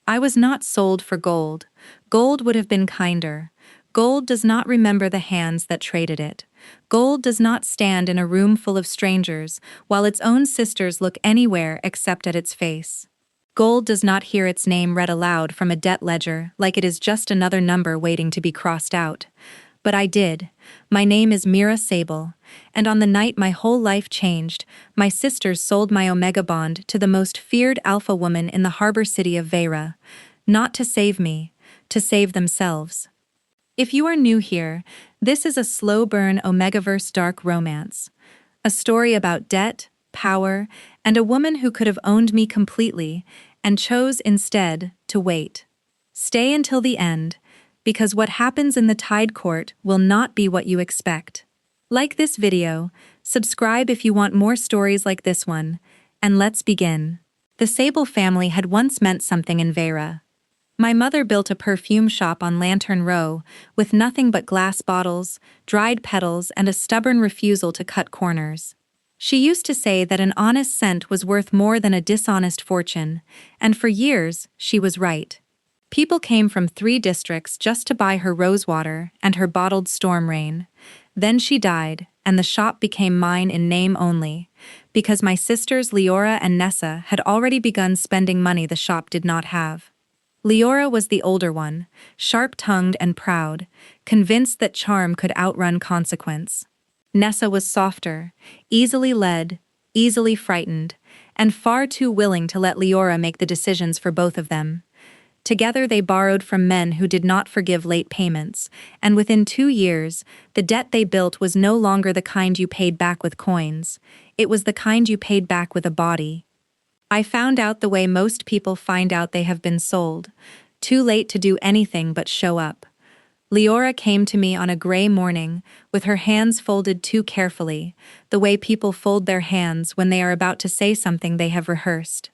I was not sold for gold. Gold would have been kinder. Gold does not remember the hands that traded it. Gold does not stand in a room full of strangers while its own sisters look anywhere except at its face. Gold does not hear its name read aloud from a debt ledger like it is just another number waiting to be crossed out. But I did. My name is Mira Sable, and on the night my whole life changed, my sisters sold my Omega Bond to the most feared alpha woman in the harbor city of Vera. Not to save me, to save themselves. If you are new here, this is a slow-burn Omegaverse dark romance. A story about debt, power, and a woman who could have owned me completely and chose instead to wait. Stay until the end, because what happens in the Tide Court will not be what you expect. Like this video, subscribe if you want more stories like this one, and let's begin. The Sable family had once meant something in Vera. My mother built a perfume shop on Lantern Row with nothing but glass bottles, dried petals, and a stubborn refusal to cut corners. She used to say that an honest scent was worth more than a dishonest fortune, and for years, she was right. People came from 3 districts just to buy her rosewater and her bottled storm rain. Then she died, and the shop became mine in name only, because my sisters Leora and Nessa had already begun spending money the shop did not have. Leora was the older one, sharp-tongued and proud, convinced that charm could outrun consequence. Nessa was softer, easily led, easily frightened, and far too willing to let Leora make the decisions for both of them. Together they borrowed from men who did not forgive late payments, and within 2 years, the debt they built was no longer the kind you paid back with coins. It was the kind you paid back with a body. I found out the way most people find out they have been sold, too late to do anything but show up. Leora came to me on a gray morning, with her hands folded too carefully, the way people fold their hands when they are about to say something they have rehearsed.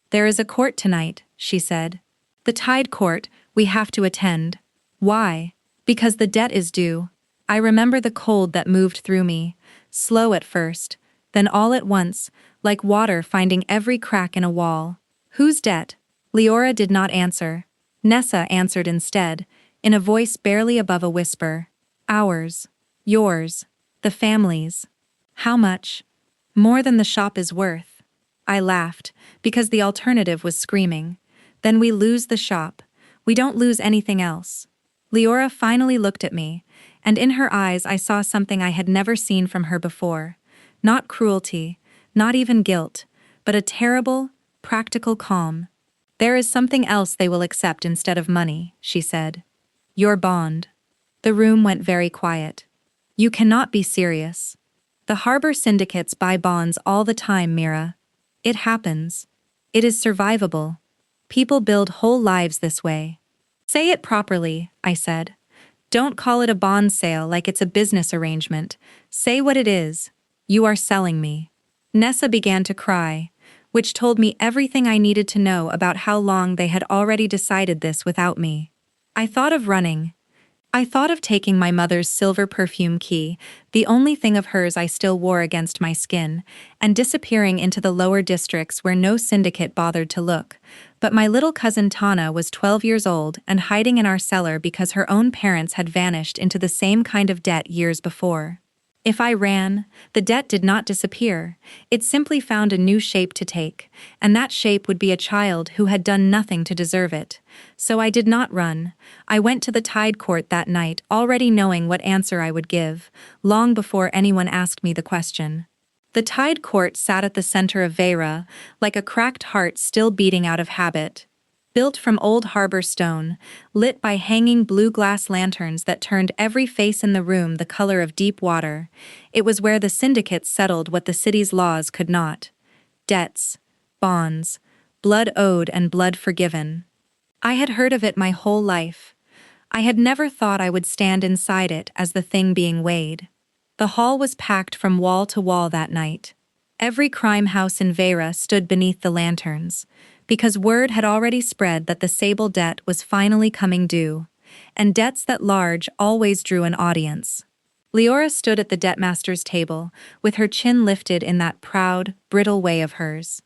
"There is a court tonight," she said. "The Tide Court, we have to attend." "Why?" "Because the debt is due." I remember the cold that moved through me, slow at first, then all at once, like water finding every crack in a wall. "Whose debt?" Leora did not answer. Nessa answered instead, in a voice barely above a whisper. "Ours. Yours. The family's." "How much?" "More than the shop is worth." I laughed, because the alternative was screaming. "Then we lose the shop. We don't lose anything else." Leora finally looked at me, and in her eyes I saw something I had never seen from her before. Not cruelty, not even guilt, but a terrible, practical calm. "There is something else they will accept instead of money," she said. "Your bond." The room went very quiet. "You cannot be serious." "The harbor syndicates buy bonds all the time, Mira. It happens. It is survivable. People build whole lives this way." "Say it properly," I said. "Don't call it a bond sale like it's a business arrangement. Say what it is. You are selling me." Nessa began to cry, which told me everything I needed to know about how long they had already decided this without me. I thought of running. I thought of taking my mother's silver perfume key, the only thing of hers I still wore against my skin, and disappearing into the lower districts where no syndicate bothered to look. But my little cousin Tana was 12 years old and hiding in our cellar because her own parents had vanished into the same kind of debt years before. If I ran, the debt did not disappear. It simply found a new shape to take, and that shape would be a child who had done nothing to deserve it. So I did not run. I went to the Tide Court that night already knowing what answer I would give, long before anyone asked me the question. The Tide Court sat at the center of Vera, like a cracked heart still beating out of habit. Built from old harbor stone, lit by hanging blue glass lanterns that turned every face in the room the color of deep water, it was where the syndicates settled what the city's laws could not. Debts, bonds, blood owed and blood forgiven. I had heard of it my whole life. I had never thought I would stand inside it as the thing being weighed. The hall was packed from wall to wall that night. Every crime house in Vera stood beneath the lanterns, because word had already spread that the Sable debt was finally coming due, and debts that large always drew an audience. Leora stood at the debtmaster's table, with her chin lifted in that proud, brittle way of hers.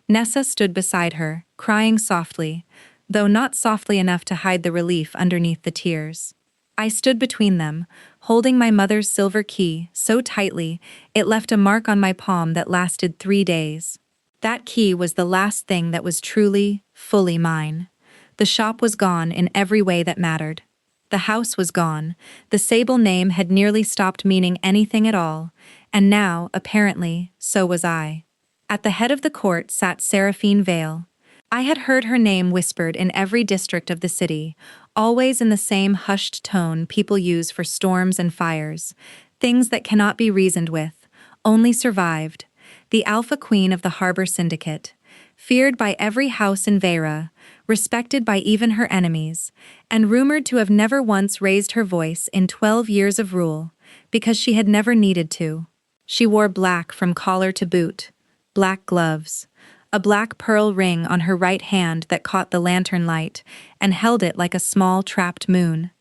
Nessa stood beside her, crying softly. though not softly enough to hide the relief underneath the tears. I stood between them, holding my mother's silver key so tightly it left a mark on my palm that lasted 3 days. That key was the last thing that was truly, fully mine. The shop was gone in every way that mattered. The house was gone, the Sable name had nearly stopped meaning anything at all, and now, apparently, so was I. At the head of the court sat Seraphine Vale. I had heard her name whispered in every district of the city, always in the same hushed tone people use for storms and fires, things that cannot be reasoned with, only survived. The Alpha Queen of the Harbor Syndicate, feared by every house in Vera, respected by even her enemies, and rumored to have never once raised her voice in 12 years of rule, because she had never needed to. She wore black from collar to boot, black gloves, a black pearl ring on her right hand that caught the lantern light and held it like a small trapped moon.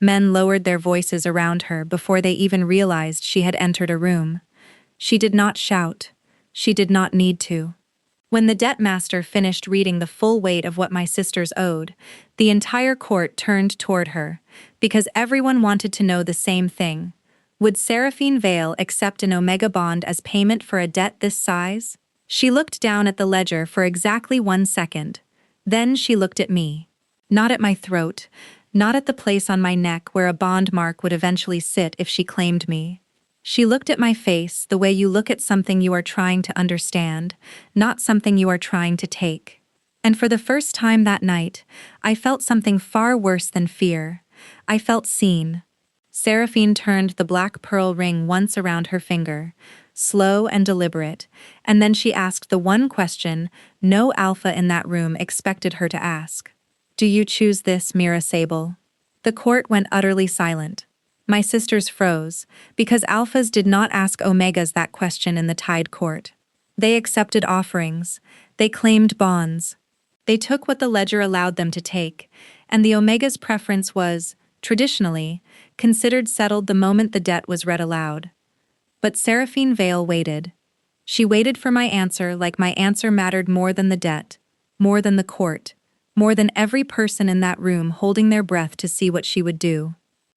Men lowered their voices around her before they even realized she had entered a room. She did not shout. She did not need to. When the debt master finished reading the full weight of what my sisters owed, the entire court turned toward her, because everyone wanted to know the same thing. Would Seraphine Vale accept an Omega bond as payment for a debt this size? She looked down at the ledger for exactly 1 second. Then she looked at me. Not at my throat, not at the place on my neck where a bond mark would eventually sit if she claimed me. She looked at my face the way you look at something you are trying to understand, not something you are trying to take. And for the first time that night, I felt something far worse than fear. I felt seen. Seraphine turned the black pearl ring once around her finger, slow and deliberate, and then she asked the one question no alpha in that room expected her to ask. Do you choose this, Mira Sable? The court went utterly silent. My sisters froze, because alphas did not ask omegas that question in the Tide Court. They accepted offerings. They claimed bonds. They took what the ledger allowed them to take, and the omega's preference was, traditionally, considered settled the moment the debt was read aloud. But Seraphine Vale waited. She waited for my answer like my answer mattered more than the debt, more than the court, more than every person in that room holding their breath to see what she would do.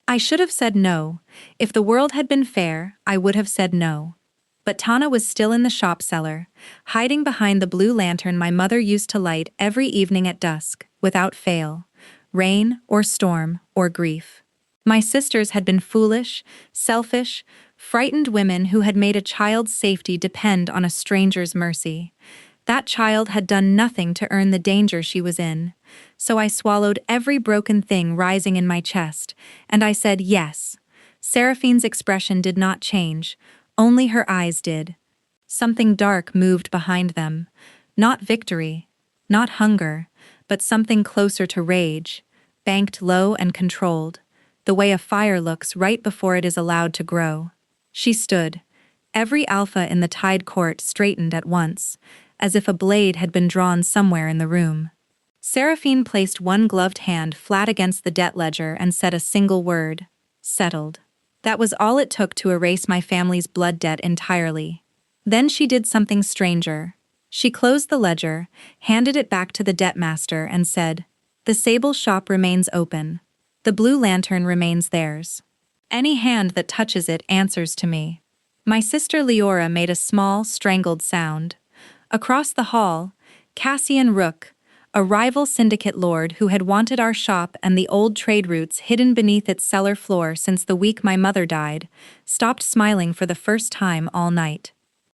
I should have said no. If the world had been fair, I would have said no. But Tana was still in the shop cellar, hiding behind the blue lantern my mother used to light every evening at dusk, without fail, rain or storm or grief. My sisters had been foolish, selfish, frightened women who had made a child's safety depend on a stranger's mercy. That child had done nothing to earn the danger she was in. So I swallowed every broken thing rising in my chest, and I said yes. Seraphine's expression did not change, only her eyes did. Something dark moved behind them. Not victory, not hunger, but something closer to rage, banked low and controlled, the way a fire looks right before it is allowed to grow. She stood. Every alpha in the Tide Court straightened at once, as if a blade had been drawn somewhere in the room. Seraphine placed one gloved hand flat against the debt ledger and said a single word: settled. That was all it took to erase my family's blood debt entirely. Then she did something stranger. She closed the ledger, handed it back to the debt master, and said, "The Sable shop remains open. The blue lantern remains theirs. Any hand that touches it answers to me." My sister Leora made a small, strangled sound. Across the hall, Cassian Rook, a rival syndicate lord who had wanted our shop and the old trade routes hidden beneath its cellar floor since the week my mother died, stopped smiling for the first time all night.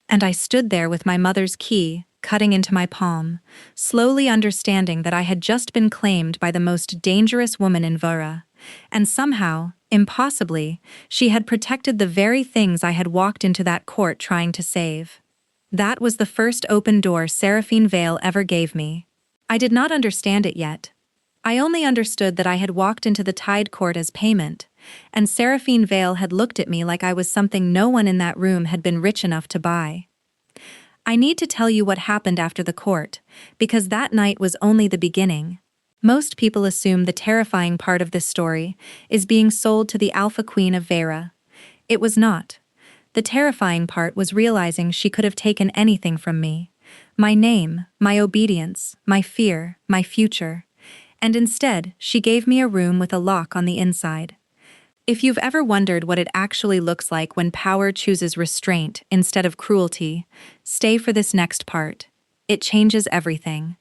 And I stood there with my mother's key, cutting into my palm, slowly understanding that I had just been claimed by the most dangerous woman in Vera, and somehow, impossibly, she had protected the very things I had walked into that court trying to save. That was the first open door Seraphine Vale ever gave me. I did not understand it yet. I only understood that I had walked into the Tide Court as payment, and Seraphine Vale had looked at me like I was something no one in that room had been rich enough to buy. I need to tell you what happened after the court, because that night was only the beginning. Most people assume the terrifying part of this story is being sold to the Alpha Queen of Vera. It was not. The terrifying part was realizing she could have taken anything from me. My name, my obedience, my fear, my future. and instead, she gave me a room with a lock on the inside. If you've ever wondered what it actually looks like when power chooses restraint instead of cruelty, stay for this next part. It changes everything.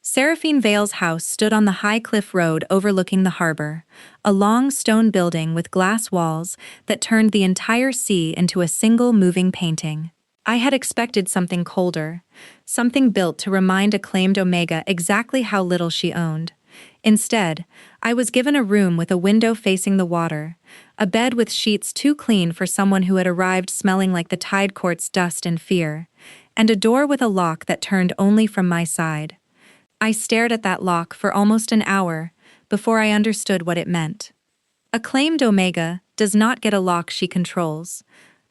Seraphine Vale's house stood on the high cliff road overlooking the harbor, a long stone building with glass walls that turned the entire sea into a single moving painting. I had expected something colder, something built to remind acclaimed Omega exactly how little she owned. Instead, I was given a room with a window facing the water, a bed with sheets too clean for someone who had arrived smelling like the tide court's dust and fear, and a door with a lock that turned only from my side. I stared at that lock for almost an hour before I understood what it meant. Acclaimed Omega does not get a lock she controls.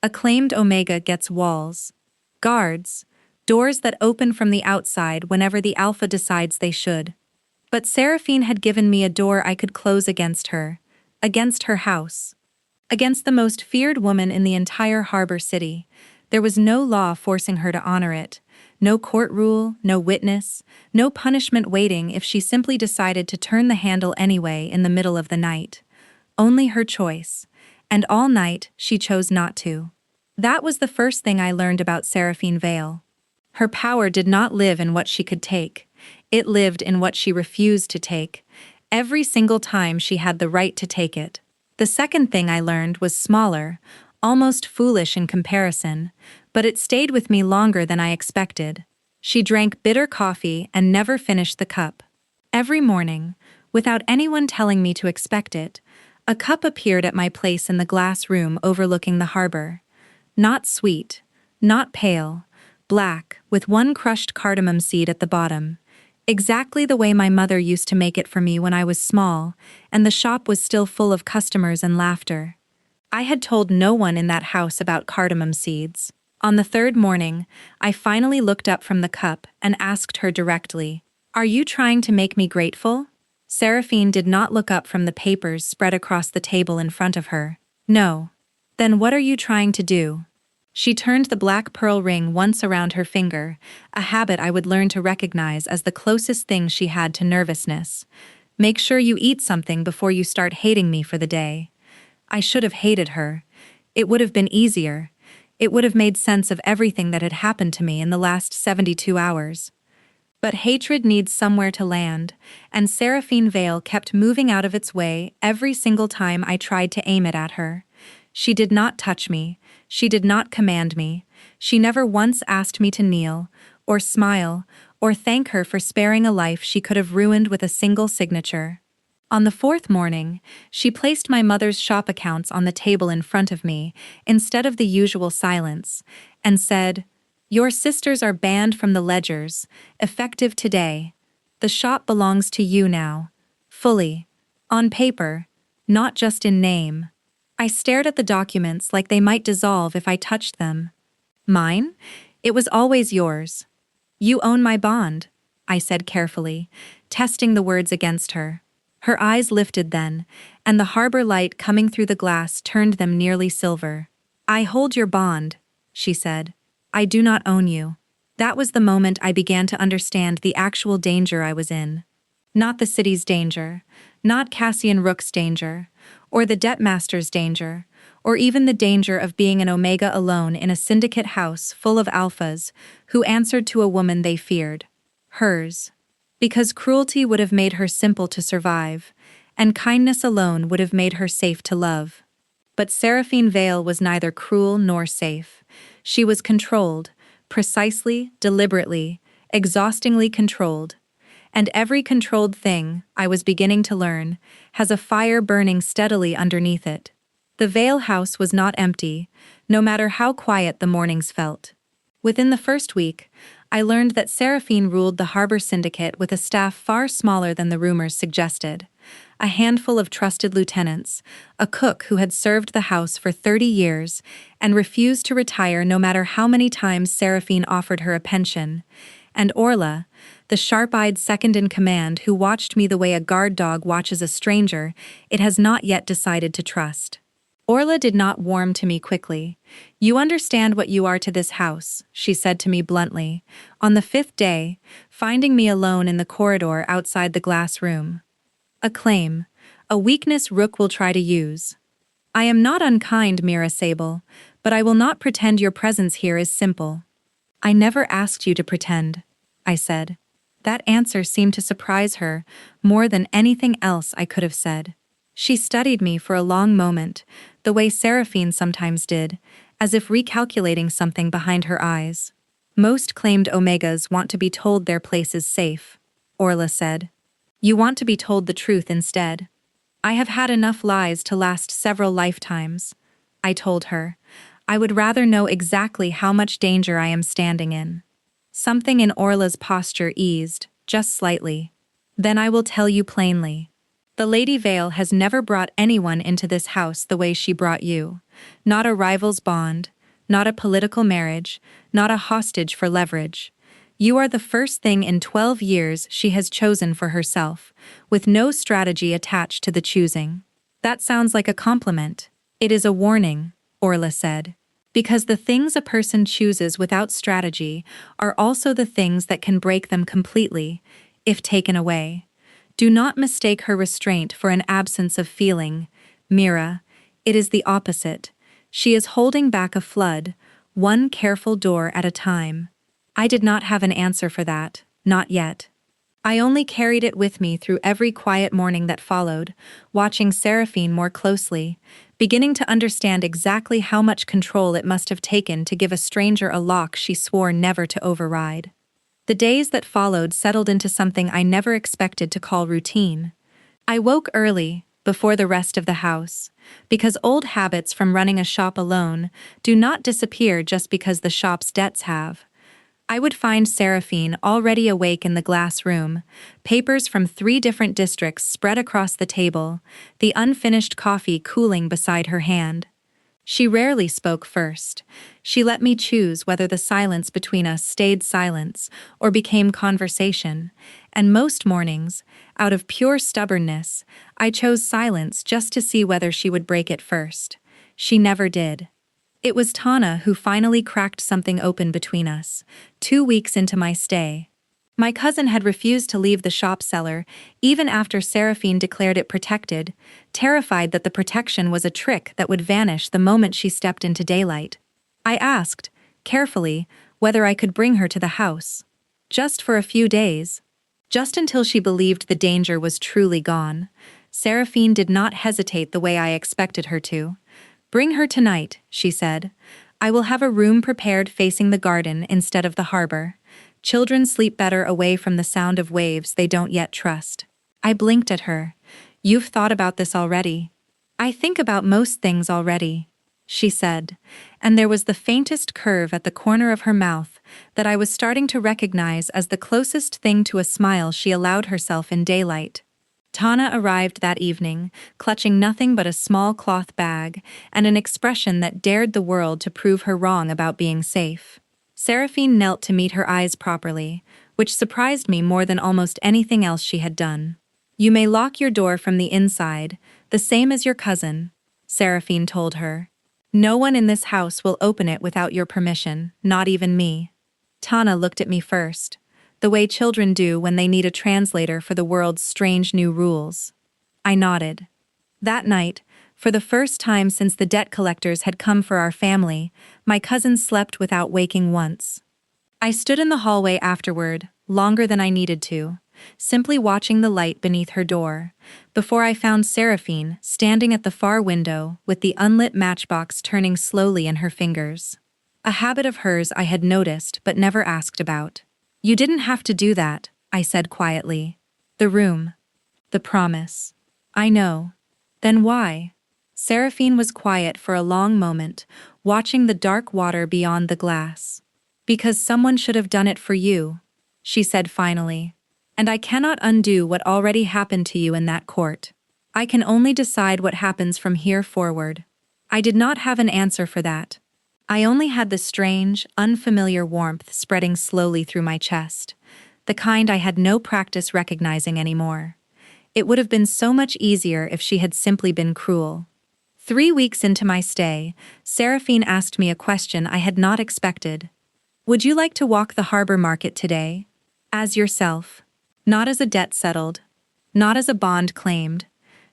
Acclaimed Omega gets walls, guards, doors that open from the outside whenever the Alpha decides they should. But Seraphine had given me a door I could close against her house, against the most feared woman in the entire harbor city. There was no law forcing her to honor it, no court rule, no witness, no punishment waiting if she simply decided to turn the handle anyway in the middle of the night. Only her choice, and all night she chose not to. That was the first thing I learned about Seraphine Vale. Her power did not live in what she could take. It lived in what she refused to take, every single time she had the right to take it. The second thing I learned was smaller, almost foolish in comparison, but it stayed with me longer than I expected. She drank bitter coffee and never finished the cup. Every morning, without anyone telling me to expect it, a cup appeared at my place in the glass room overlooking the harbor. Not sweet, not pale, black, with one crushed cardamom seed at the bottom. Exactly the way my mother used to make it for me when I was small, and the shop was still full of customers and laughter. I had told no one in that house about cardamom seeds. On the third morning, I finally looked up from the cup and asked her directly, "Are you trying to make me grateful?" Seraphine did not look up from the papers spread across the table in front of her. "No." "Then what are you trying to do?" She turned the black pearl ring once around her finger, a habit I would learn to recognize as the closest thing she had to nervousness. "Make sure you eat something before you start hating me for the day." I should have hated her. It would have been easier. It would have made sense of everything that had happened to me in the last 72 hours. But hatred needs somewhere to land, and Seraphine Vale kept moving out of its way every single time I tried to aim it at her. She did not touch me. She did not command me. She never once asked me to kneel, or smile, or thank her for sparing a life she could have ruined with a single signature. On the fourth morning, she placed my mother's shop accounts on the table in front of me, instead of the usual silence, and said, "Your sisters are banned from the ledgers, effective today. The shop belongs to you now. Fully. On paper, not just in name." I stared at the documents like they might dissolve if I touched them. "Mine? It was always yours." "You own my bond," I said carefully, testing the words against her. Her eyes lifted then, and the harbor light coming through the glass turned them nearly silver. "I hold your bond," she said. "I do not own you." That was the moment I began to understand the actual danger I was in. Not the city's danger, not Cassian Rook's danger, or the debt master's danger, or even the danger of being an Omega alone in a syndicate house full of alphas who answered to a woman they feared. Hers. Because cruelty would have made her simple to survive, and kindness alone would have made her safe to love. But Seraphine Vale was neither cruel nor safe. She was controlled, precisely, deliberately, exhaustingly controlled. And every controlled thing, I was beginning to learn, has a fire burning steadily underneath it. The Vale house was not empty, no matter how quiet the mornings felt. Within the first week, I learned that Seraphine ruled the harbor syndicate with a staff far smaller than the rumors suggested. A handful of trusted lieutenants, a cook who had served the house for 30 years and refused to retire no matter how many times Seraphine offered her a pension, and Orla, the sharp-eyed second-in-command who watched me the way a guard dog watches a stranger it has not yet decided to trust. Orla did not warm to me quickly. You understand what you are to this house, she said to me bluntly, on the 5th day, finding me alone in the corridor outside the glass room. A claim, a weakness Rook will try to use. I am not unkind, Mira Sable, but I will not pretend your presence here is simple. I never asked you to pretend, I said. That answer seemed to surprise her more than anything else I could have said. She studied me for a long moment, the way Seraphine sometimes did, as if recalculating something behind her eyes. Most claimed Omegas want to be told their place is safe, Orla said. You want to be told the truth instead. I have had enough lies to last several lifetimes, I told her. I would rather know exactly how much danger I am standing in. Something in Orla's posture eased, just slightly. Then I will tell you plainly. The Lady Vale has never brought anyone into this house the way she brought you. Not a rival's bond, not a political marriage, not a hostage for leverage. You are the first thing in 12 years she has chosen for herself, with no strategy attached to the choosing. That sounds like a compliment. It is a warning, Orla said. Because the things a person chooses without strategy are also the things that can break them completely, if taken away. Do not mistake her restraint for an absence of feeling, Mira. It is the opposite. She is holding back a flood, one careful door at a time. I did not have an answer for that, not yet. I only carried it with me through every quiet morning that followed, watching Seraphine more closely, beginning to understand exactly how much control it must have taken to give a stranger a lock she swore never to override. The days that followed settled into something I never expected to call routine. I woke early, before the rest of the house, because old habits from running a shop alone do not disappear just because the shop's debts have. I would find Seraphine already awake in the glass room, papers from 3 different districts spread across the table, the unfinished coffee cooling beside her hand. She rarely spoke first. She let me choose whether the silence between us stayed silence or became conversation, and most mornings, out of pure stubbornness, I chose silence just to see whether she would break it first. She never did. It was Tana who finally cracked something open between us, 2 weeks into my stay. My cousin had refused to leave the shop cellar, even after Seraphine declared it protected, terrified that the protection was a trick that would vanish the moment she stepped into daylight. I asked, carefully, whether I could bring her to the house. Just for a few days. Just until she believed the danger was truly gone. Seraphine did not hesitate the way I expected her to. Bring her tonight, she said. I will have a room prepared facing the garden instead of the harbor. Children sleep better away from the sound of waves they don't yet trust. I blinked at her. You've thought about this already. I think about most things already, she said, and there was the faintest curve at the corner of her mouth that I was starting to recognize as the closest thing to a smile she allowed herself in daylight. Tana arrived that evening, clutching nothing but a small cloth bag and an expression that dared the world to prove her wrong about being safe. Seraphine knelt to meet her eyes properly, which surprised me more than almost anything else she had done. You may lock your door from the inside, the same as your cousin, Seraphine told her. No one in this house will open it without your permission, not even me. Tana looked at me first, the way children do when they need a translator for the world's strange new rules. I nodded. That night, for the first time since the debt collectors had come for our family, my cousin slept without waking once. I stood in the hallway afterward, longer than I needed to, simply watching the light beneath her door, before I found Seraphine standing at the far window with the unlit matchbox turning slowly in her fingers. A habit of hers I had noticed but never asked about. You didn't have to do that, I said quietly. The room. The promise. I know. Then why? Seraphine was quiet for a long moment, watching the dark water beyond the glass. Because someone should have done it for you, she said finally. And I cannot undo what already happened to you in that court. I can only decide what happens from here forward. I did not have an answer for that. I only had the strange, unfamiliar warmth spreading slowly through my chest, the kind I had no practice recognizing anymore. It would have been so much easier if she had simply been cruel. 3 weeks into my stay, Seraphine asked me a question I had not expected. Would you like to walk the harbor market today? As yourself. Not as a debt settled. Not as a bond claimed.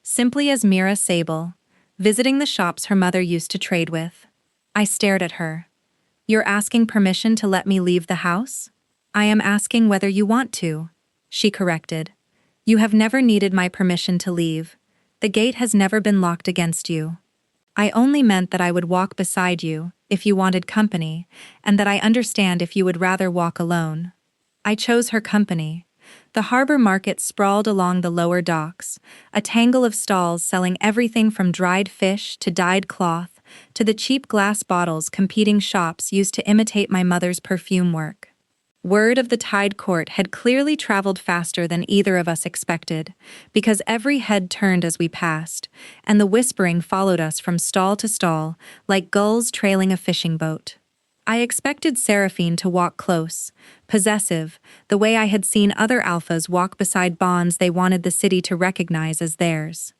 Simply as Mira Sable, visiting the shops her mother used to trade with. I stared at her. You're asking permission to let me leave the house? I am asking whether you want to, she corrected. You have never needed my permission to leave. The gate has never been locked against you. I only meant that I would walk beside you, if you wanted company, and that I understand if you would rather walk alone. I chose her company. The harbor market sprawled along the lower docks, a tangle of stalls selling everything from dried fish to dyed cloth, to the cheap glass bottles competing shops used to imitate my mother's perfume work. Word of the Tide Court had clearly traveled faster than either of us expected, because every head turned as we passed, and the whispering followed us from stall to stall, like gulls trailing a fishing boat. I expected Seraphine to walk close, possessive, the way I had seen other alphas walk beside bonds they wanted the city to recognize as theirs.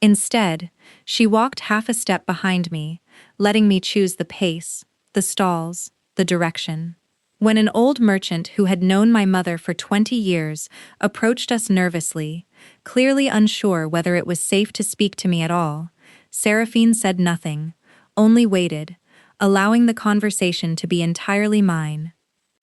Instead, she walked half a step behind me, letting me choose the pace, the stalls, the direction. When an old merchant who had known my mother for 20 years approached us nervously, clearly unsure whether it was safe to speak to me at all, Seraphine said nothing, only waited, allowing the conversation to be entirely mine.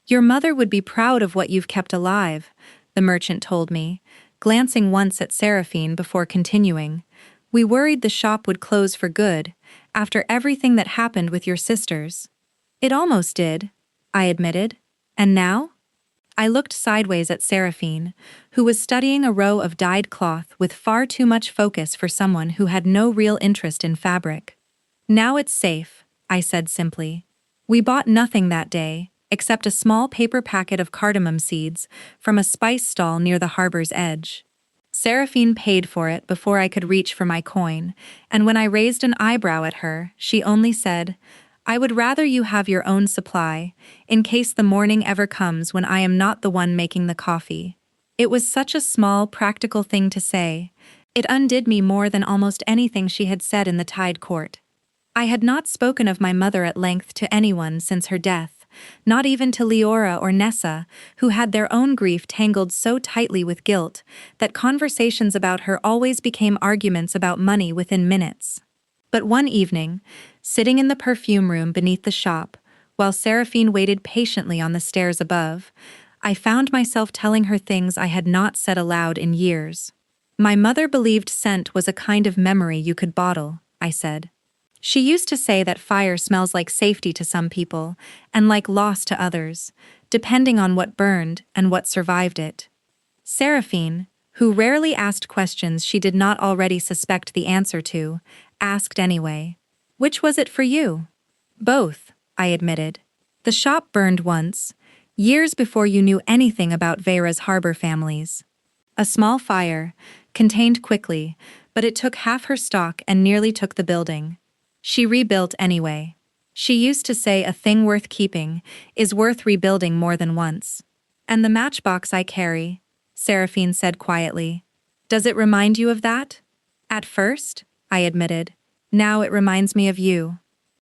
Your mother would be proud of what you've kept alive, the merchant told me, glancing once at Seraphine before continuing. We worried the shop would close for good, after everything that happened with your sisters. It almost did, I admitted. And now? I looked sideways at Seraphine, who was studying a row of dyed cloth with far too much focus for someone who had no real interest in fabric. Now it's safe, I said simply. We bought nothing that day, except a small paper packet of cardamom seeds from a spice stall near the harbor's edge. Seraphine paid for it before I could reach for my coin, and when I raised an eyebrow at her, she only said, I would rather you have your own supply, in case the morning ever comes when I am not the one making the coffee. It was such a small, practical thing to say. It undid me more than almost anything she had said in the Tide Court. I had not spoken of my mother at length to anyone since her death, not even to Leora or Nessa, who had their own grief tangled so tightly with guilt that conversations about her always became arguments about money within minutes. But one evening, sitting in the perfume room beneath the shop, while Seraphine waited patiently on the stairs above, I found myself telling her things I had not said aloud in years. My mother believed scent was a kind of memory you could bottle, I said. She used to say that fire smells like safety to some people, and like loss to others, depending on what burned and what survived it. Seraphine, who rarely asked questions she did not already suspect the answer to, asked anyway. Which was it for you? Both, I admitted. The shop burned once, years before you knew anything about Vera's harbor families. A small fire, contained quickly, but it took half her stock and nearly took the building. She rebuilt anyway. She used to say a thing worth keeping is worth rebuilding more than once. And the matchbox I carry, Seraphine said quietly. Does it remind you of that? At first, I admitted. Now it reminds me of you.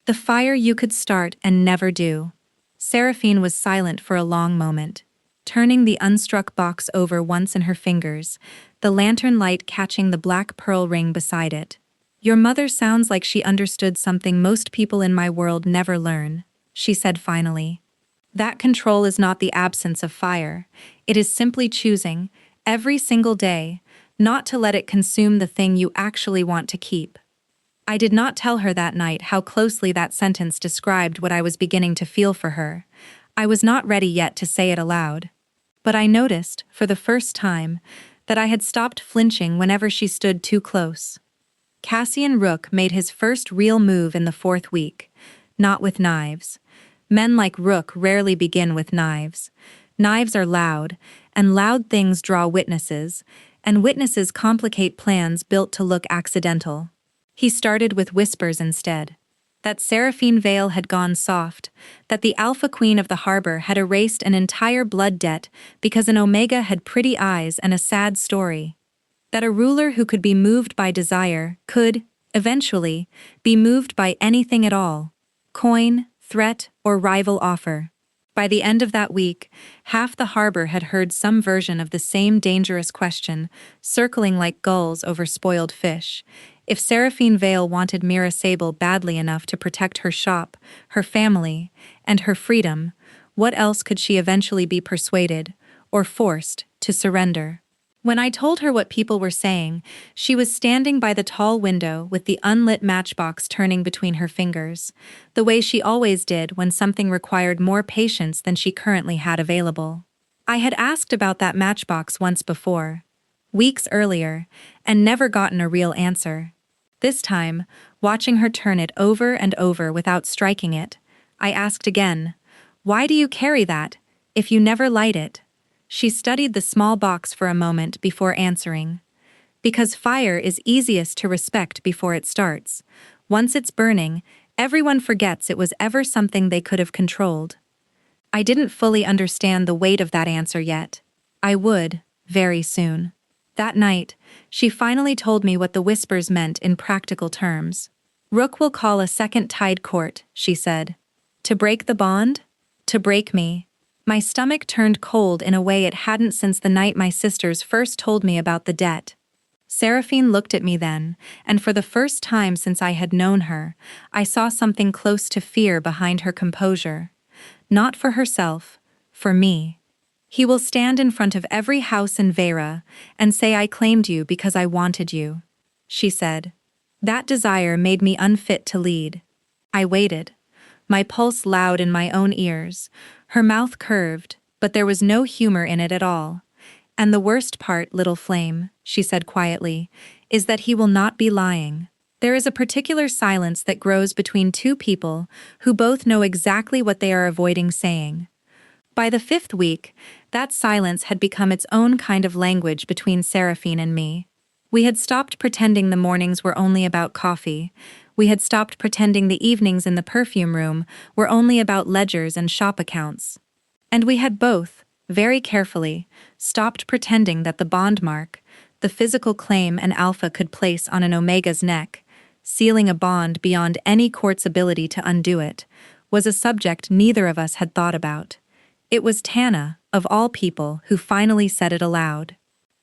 The fire you could start and never do. Seraphine was silent for a long moment, turning the unstruck box over once in her fingers, the lantern light catching the black pearl ring beside it. Your mother sounds like she understood something most people in my world never learn, she said finally. That control is not the absence of fire. It is simply choosing, every single day, not to let it consume the thing you actually want to keep. I did not tell her that night how closely that sentence described what I was beginning to feel for her. I was not ready yet to say it aloud. But I noticed, for the first time, that I had stopped flinching whenever she stood too close. Cassian Rook made his first real move in the 4th week, not with knives. Men like Rook rarely begin with knives. Knives are loud, and loud things draw witnesses, and witnesses complicate plans built to look accidental. He started with whispers instead. That Seraphine veil had gone soft, that the Alpha Queen of the harbor had erased an entire blood debt because an Omega had pretty eyes and a sad story. That a ruler who could be moved by desire could, Eventually, be moved by anything at all: coin, threat, or rival offer. By the end of that week, half the harbor had heard some version of the same dangerous question, circling like gulls over spoiled fish. If Seraphine Vale wanted Mira Sable badly enough to protect her shop, her family, and her freedom, what else could she eventually be persuaded, or forced, to surrender? When I told her what people were saying, she was standing by the tall window with the unlit matchbox turning between her fingers, the way she always did when something required more patience than she currently had available. I had asked about that matchbox once before, weeks earlier, and never gotten a real answer. This time, watching her turn it over and over without striking it, I asked again, "Why do you carry that, if you never light it?" She studied the small box for a moment before answering. "Because fire is easiest to respect before it starts. Once it's burning, everyone forgets it was ever something they could have controlled." I didn't fully understand the weight of that answer yet. I would, very soon. That night, she finally told me what the whispers meant in practical terms. "Rook will call a second tide court," she said. "To break the bond? To break me." My stomach turned cold in a way it hadn't since the night my sisters first told me about the debt. Seraphine looked at me then, and for the first time since I had known her, I saw something close to fear behind her composure. Not for herself, for me. "He will stand in front of every house in Vera and say I claimed you because I wanted you," she said. That desire made me unfit to lead. I waited, my pulse loud in my own ears, her mouth curved, but there was no humor in it at all. "And the worst part, little flame," she said quietly, "is that he will not be lying. There is a particular silence that grows between two people who both know exactly what they are avoiding saying." By the 5th week, that silence had become its own kind of language between Seraphine and me. We had stopped pretending the mornings were only about coffee. We had stopped pretending the evenings in the perfume room were only about ledgers and shop accounts. And we had both, very carefully, stopped pretending that the bond mark, the physical claim an alpha could place on an omega's neck, sealing a bond beyond any court's ability to undo it, was a subject neither of us had thought about. It was Tana, of all people, who finally said it aloud.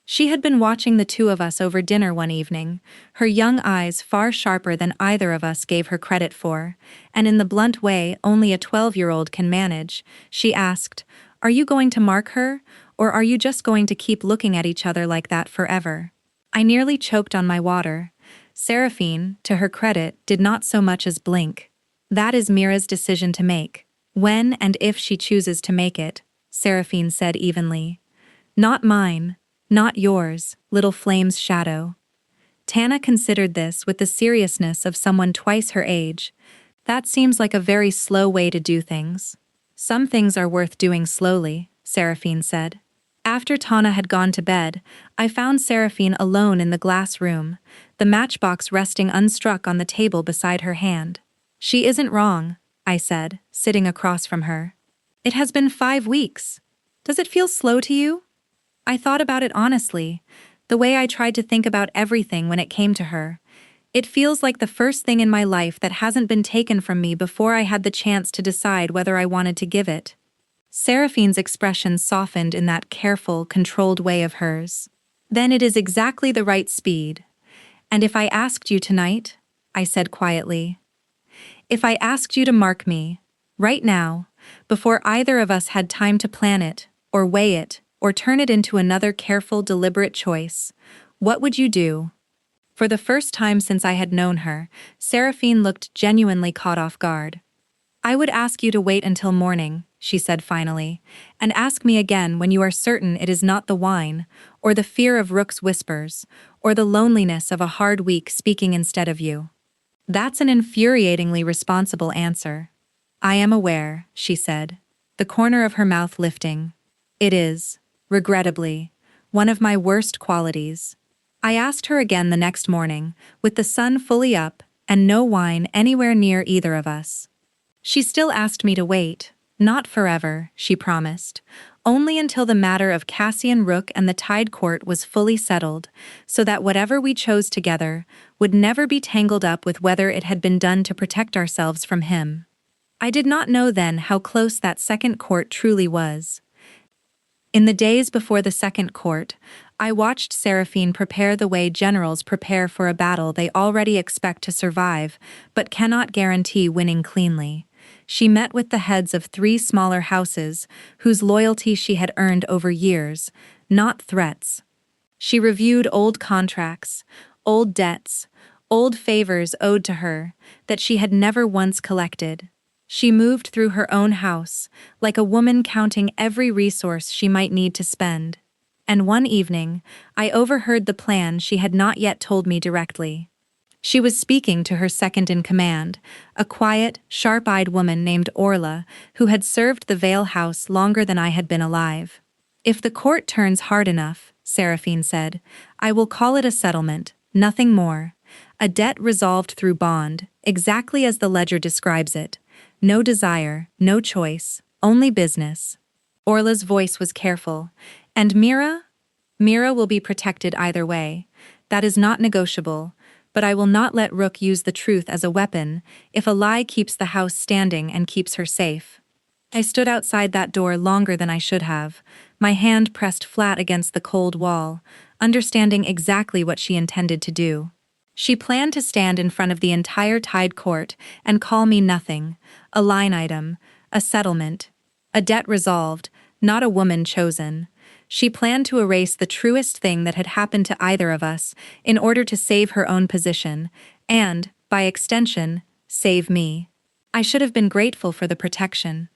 She had been watching the two of us over dinner one evening, her young eyes far sharper than either of us gave her credit for, and in the blunt way only a 12-year-old can manage, she asked, "Are you going to mark her, or are you just going to keep looking at each other like that forever?" I nearly choked on my water. Seraphine, to her credit, did not so much as blink. "That is Mira's decision to make. When and if she chooses to make it," Seraphine said evenly. "Not mine. Not yours, little flame's shadow." Tana considered this with the seriousness of someone twice her age. "That seems like a very slow way to do things." "Some things are worth doing slowly," Seraphine said. After Tana had gone to bed, I found Seraphine alone in the glass room, the matchbox resting unstruck on the table beside her hand. "She isn't wrong," I said, sitting across from her. "It has been 5 weeks. Does it feel slow to you?" I thought about it honestly, the way I tried to think about everything when it came to her. It feels like the first thing in my life that hasn't been taken from me before I had the chance to decide whether I wanted to give it. Seraphine's expression softened in that careful, controlled way of hers. "Then it is exactly the right speed. And if I asked you tonight," I said quietly, "if I asked you to mark me, right now, before either of us had time to plan it, or weigh it, or turn it into another careful, deliberate choice, what would you do?" For the first time since I had known her, Seraphine looked genuinely caught off guard. "I would ask you to wait until morning," she said finally, "and ask me again when you are certain it is not the wine, or the fear of Rook's whispers, or the loneliness of a hard week speaking instead of you." That's an infuriatingly responsible answer. "I am aware," she said, the corner of her mouth lifting. "It is, regrettably, one of my worst qualities." I asked her again the next morning, with the sun fully up and no wine anywhere near either of us. She still asked me to wait, not forever, she promised, only until the matter of Cassian Rook and the Tide Court was fully settled, so that whatever we chose together would never be tangled up with whether it had been done to protect ourselves from him. I did not know then how close that second court truly was. In the days before the second court, I watched Seraphine prepare the way generals prepare for a battle they already expect to survive, but cannot guarantee winning cleanly. She met with the heads of 3 smaller houses, whose loyalty she had earned over years, not threats. She reviewed old contracts, old debts, old favors owed to her, that she had never once collected. She moved through her own house, like a woman counting every resource she might need to spend. And one evening, I overheard the plan she had not yet told me directly. She was speaking to her second-in-command, a quiet, sharp-eyed woman named Orla, who had served the Vale House longer than I had been alive. "If the court turns hard enough," Seraphine said, "I will call it a settlement, nothing more. A debt resolved through bond, exactly as the ledger describes it. No desire, no choice, only business." Orla's voice was careful. "And Mira? Mira will be protected either way. That is not negotiable, but I will not let Rook use the truth as a weapon if a lie keeps the house standing and keeps her safe." I stood outside that door longer than I should have, my hand pressed flat against the cold wall, understanding exactly what she intended to do. She planned to stand in front of the entire Tide Court and call me nothing, a line item, a settlement, a debt resolved, not a woman chosen. She planned to erase the truest thing that had happened to either of us in order to save her own position and, by extension, save me. I should have been grateful for the protection.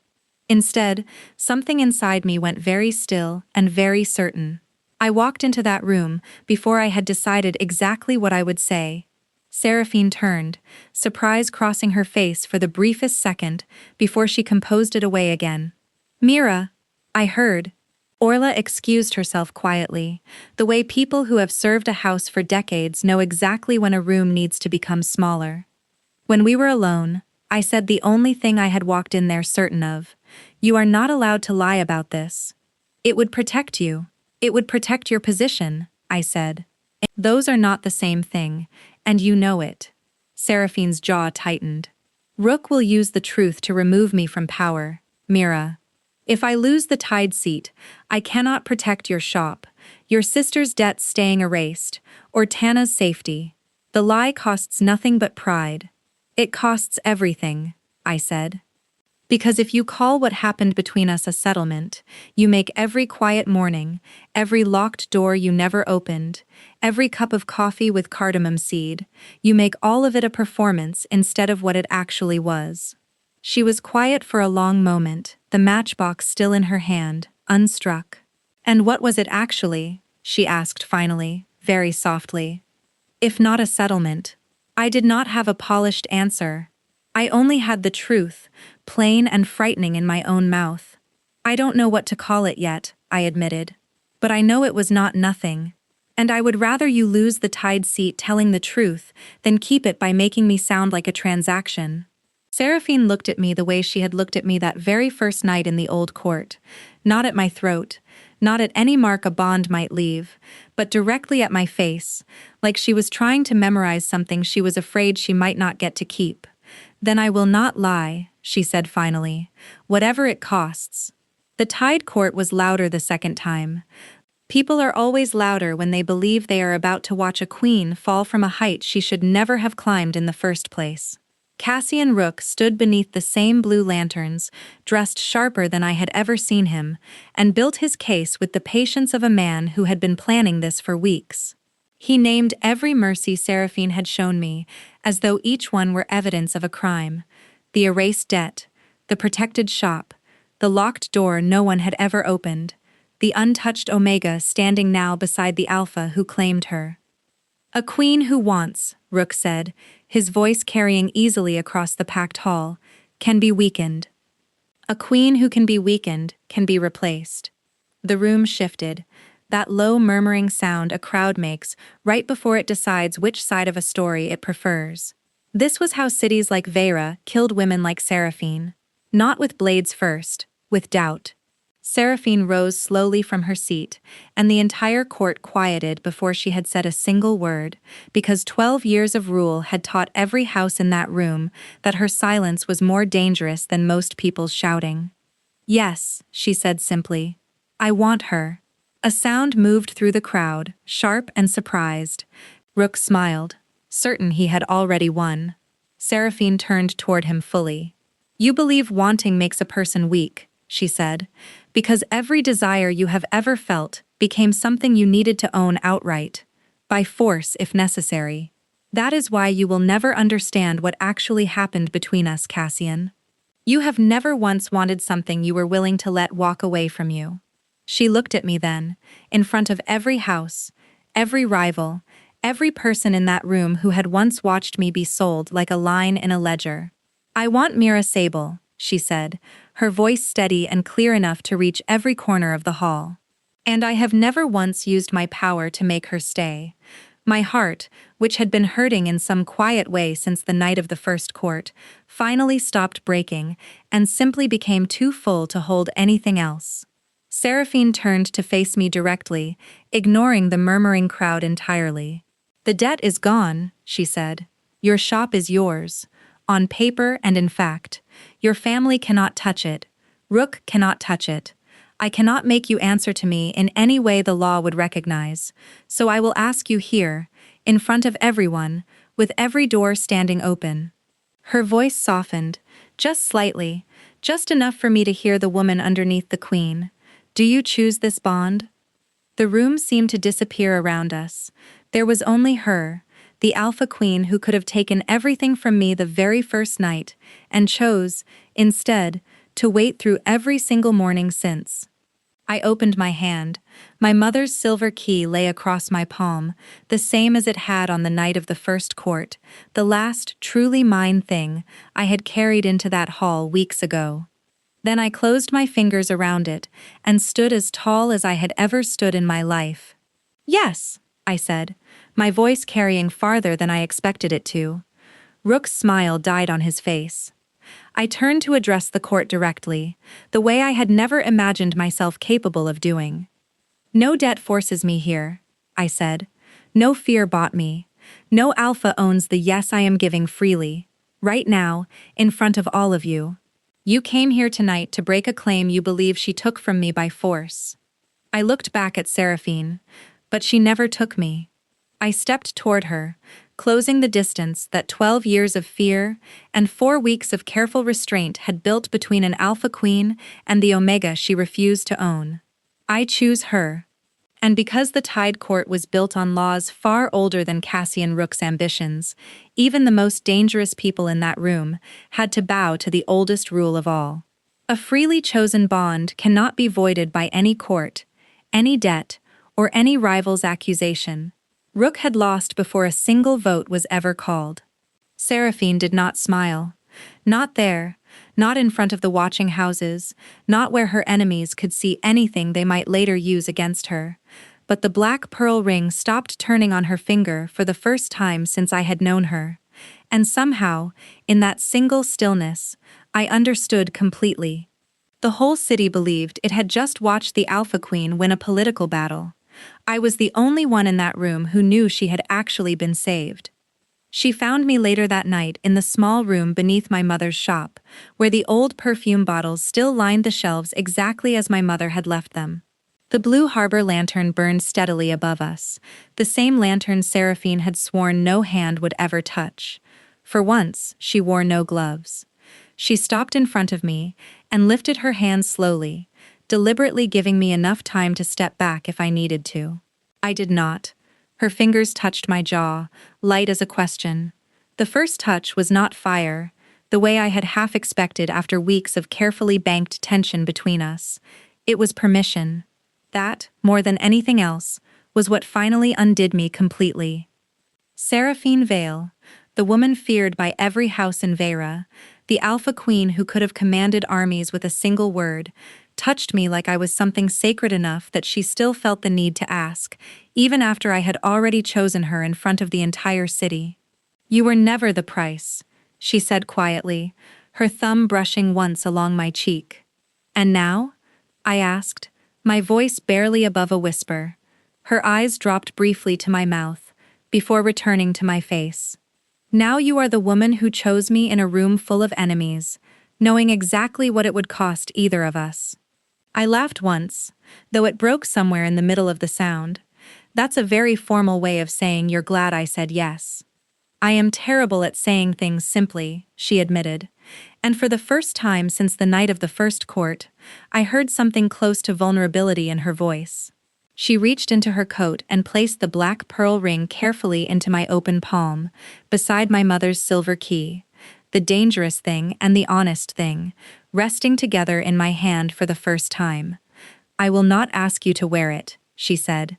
Instead, something inside me went very still and very certain. I walked into that room before I had decided exactly what I would say. Seraphine turned, surprise crossing her face for the briefest second before she composed it away again. "Mira," I heard. Orla excused herself quietly, the way people who have served a house for decades know exactly when a room needs to become smaller. When we were alone, I said the only thing I had walked in there certain of: "You are not allowed to lie about this. It would protect you. It would protect your position," I said. "Those are not the same thing, and you know it." Seraphine's jaw tightened. "Rook will use the truth to remove me from power, Mira. If I lose the Tide seat, I cannot protect your shop, your sister's debts staying erased, or Tana's safety. The lie costs nothing but pride. It costs everything," I said. "Because if you call what happened between us a settlement, you make every quiet morning, every locked door you never opened, every cup of coffee with cardamom seed, you make all of it a performance instead of what it actually was." She was quiet for a long moment, the matchbox still in her hand, unstruck. "And what was it actually?" she asked finally, very softly. "If not a settlement?" I did not have a polished answer. I only had the truth, plain and frightening in my own mouth. "I don't know what to call it yet," I admitted. "But I know it was not nothing. And I would rather you lose the Tide seat telling the truth than keep it by making me sound like a transaction." Seraphine looked at me the way she had looked at me that very first night in the old court, not at my throat, not at any mark a bond might leave, but directly at my face, like she was trying to memorize something she was afraid she might not get to keep. "Then I will not lie," she said finally, "whatever it costs." The Tide Court was louder the second time. People are always louder when they believe they are about to watch a queen fall from a height she should never have climbed in the first place. Cassian Rook stood beneath the same blue lanterns, dressed sharper than I had ever seen him, and built his case with the patience of a man who had been planning this for weeks. He named every mercy Seraphine had shown me, as though each one were evidence of a crime: the erased debt, the protected shop, the locked door no one had ever opened, the untouched Omega standing now beside the Alpha who claimed her. "A queen who wants," Rook said, his voice carrying easily across the packed hall, "can be weakened. A queen who can be weakened can be replaced." The room shifted, that low murmuring sound a crowd makes right before it decides which side of a story it prefers. This was how cities like Vera killed women like Seraphine. Not with blades first, with doubt. Seraphine rose slowly from her seat, and the entire court quieted before she had said a single word, because 12 years of rule had taught every house in that room that her silence was more dangerous than most people's shouting. "Yes," she said simply. "I want her." A sound moved through the crowd, sharp and surprised. Rook smiled, certain he had already won. Seraphine turned toward him fully. "You believe wanting makes a person weak," she said, "because every desire you have ever felt became something you needed to own outright, by force if necessary. That is why you will never understand what actually happened between us, Cassian. You have never once wanted something you were willing to let walk away from you." She looked at me then, in front of every house, every rival, every person in that room who had once watched me be sold like a line in a ledger. "I want Mira Sable," she said, her voice steady and clear enough to reach every corner of the hall. "And I have never once used my power to make her stay. My heart, which had been hurting in some quiet way since the night of the first court, finally stopped breaking and simply became too full to hold anything else." Seraphine turned to face me directly, ignoring the murmuring crowd entirely. "The debt is gone," she said. "Your shop is yours. On paper and in fact. Your family cannot touch it. Rook cannot touch it. I cannot make you answer to me in any way the law would recognize, so I will ask you here, in front of everyone, with every door standing open." Her voice softened, just slightly, just enough for me to hear the woman underneath the queen. "Do you choose this bond?" The room seemed to disappear around us. There was only her, the Alpha Queen who could have taken everything from me the very first night, and chose, instead, to wait through every single morning since. I opened my hand. My mother's silver key lay across my palm, the same as it had on the night of the first court, the last truly mine thing I had carried into that hall weeks ago. Then I closed my fingers around it and stood as tall as I had ever stood in my life. "Yes," I said, my voice carrying farther than I expected it to. Rook's smile died on his face. I turned to address the court directly, the way I had never imagined myself capable of doing. "No debt forces me here," I said. "No fear bought me. No Alpha owns the yes I am giving freely. Right now, in front of all of you. You came here tonight to break a claim you believe she took from me by force." I looked back at Seraphine, but she never took me. I stepped toward her, closing the distance that 12 years of fear and 4 weeks of careful restraint had built between an Alpha Queen and the Omega she refused to own. I choose her. And because the Tide Court was built on laws far older than Cassian Rook's ambitions, even the most dangerous people in that room had to bow to the oldest rule of all. A freely chosen bond cannot be voided by any court, any debt, or any rival's accusation. Rook had lost before a single vote was ever called. Seraphine did not smile. Not there, not in front of the watching houses, not where her enemies could see anything they might later use against her. But the black pearl ring stopped turning on her finger for the first time since I had known her. And somehow, in that single stillness, I understood completely. The whole city believed it had just watched the Alpha Queen win a political battle. I was the only one in that room who knew she had actually been saved. She found me later that night in the small room beneath my mother's shop, where the old perfume bottles still lined the shelves exactly as my mother had left them. The blue harbor lantern burned steadily above us, the same lantern Seraphine had sworn no hand would ever touch. For once, she wore no gloves. She stopped in front of me and lifted her hand slowly, deliberately giving me enough time to step back if I needed to. I did not. Her fingers touched my jaw, light as a question. The first touch was not fire, the way I had half expected after weeks of carefully banked tension between us. It was permission. That, more than anything else, was what finally undid me completely. Seraphine Vale, the woman feared by every house in Vera, the Alpha Queen who could have commanded armies with a single word, touched me like I was something sacred enough that she still felt the need to ask, even after I had already chosen her in front of the entire city. "You were never the price," she said quietly, her thumb brushing once along my cheek. "And now? I asked, my voice barely above a whisper. Her eyes dropped briefly to my mouth, before returning to my face. Now you are the woman who chose me in a room full of enemies, knowing exactly what it would cost either of us. I laughed once, though it broke somewhere in the middle of the sound. That's a very formal way of saying you're glad I said yes. I am terrible at saying things simply, she admitted. And for the first time since the night of the first court, I heard something close to vulnerability in her voice. She reached into her coat and placed the black pearl ring carefully into my open palm, beside my mother's silver key. The dangerous thing and the honest thing, resting together in my hand for the first time. I will not ask you to wear it, she said.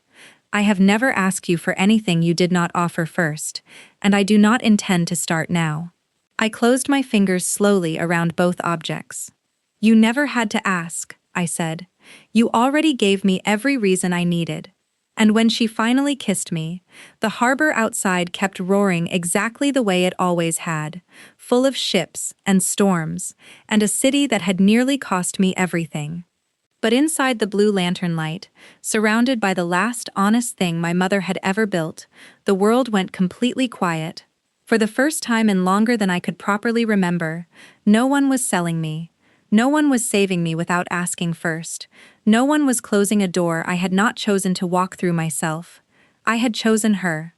I have never asked you for anything you did not offer first, and I do not intend to start now. I closed my fingers slowly around both objects. You never had to ask, I said. You already gave me every reason I needed. And when she finally kissed me, the harbor outside kept roaring exactly the way it always had, full of ships and storms, and a city that had nearly cost me everything. But inside the blue lantern light, surrounded by the last honest thing my mother had ever built, the world went completely quiet. For the first time in longer than I could properly remember, no one was selling me. No one was saving me without asking first. No one was closing a door I had not chosen to walk through myself. I had chosen her.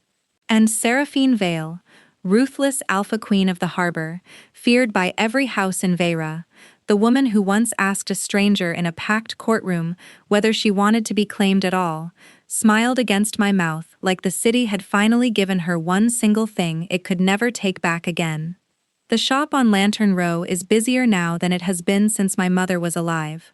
And Seraphine Vale, ruthless alpha queen of the harbor, feared by every house in Vera, the woman who once asked a stranger in a packed courtroom whether she wanted to be claimed at all, smiled against my mouth like the city had finally given her one single thing it could never take back again. The shop on Lantern Row is busier now than it has been since my mother was alive.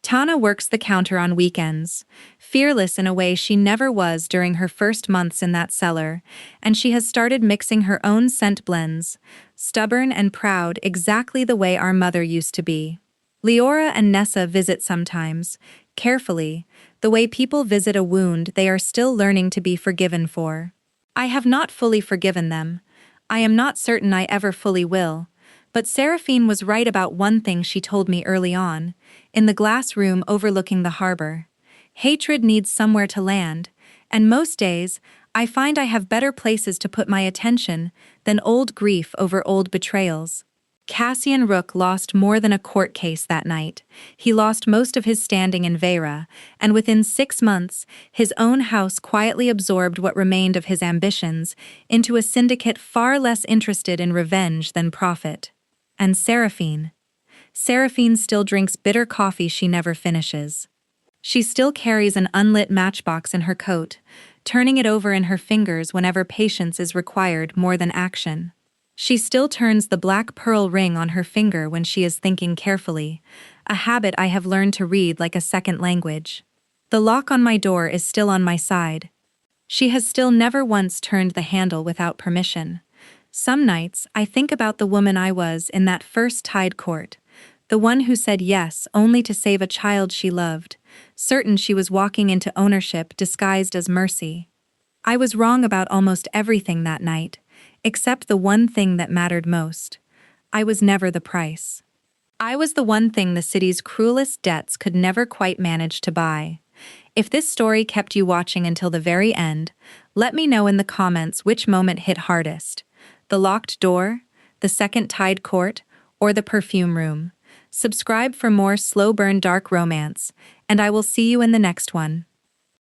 Tana works the counter on weekends, fearless in a way she never was during her first months in that cellar, and she has started mixing her own scent blends, stubborn and proud exactly the way our mother used to be. Leora and Nessa visit sometimes, carefully, the way people visit a wound they are still learning to be forgiven for. I have not fully forgiven them. I am not certain I ever fully will. But Seraphine was right about one thing she told me early on, in the glass room overlooking the harbor. Hatred needs somewhere to land, and most days, I find I have better places to put my attention than old grief over old betrayals. Cassian Rook lost more than a court case that night. He lost most of his standing in Vera, and within 6 months, his own house quietly absorbed what remained of his ambitions into a syndicate far less interested in revenge than profit. And Seraphine still drinks bitter coffee she never finishes. She still carries an unlit matchbox in her coat, turning it over in her fingers whenever patience is required more than action. She still turns the black pearl ring on her finger when she is thinking carefully, a habit I have learned to read like a second language. The lock on my door is still on my side. She has still never once turned the handle without permission. Some nights, I think about the woman I was in that first Tide court, the one who said yes only to save a child she loved, certain she was walking into ownership disguised as mercy. I was wrong about almost everything that night, except the one thing that mattered most. I was never the price. I was the one thing the city's cruelest debts could never quite manage to buy. If this story kept you watching until the very end, let me know in the comments which moment hit hardest. The locked door, the second Tide court, or the perfume room. Subscribe for more slow burn dark romance, and I will see you in the next one.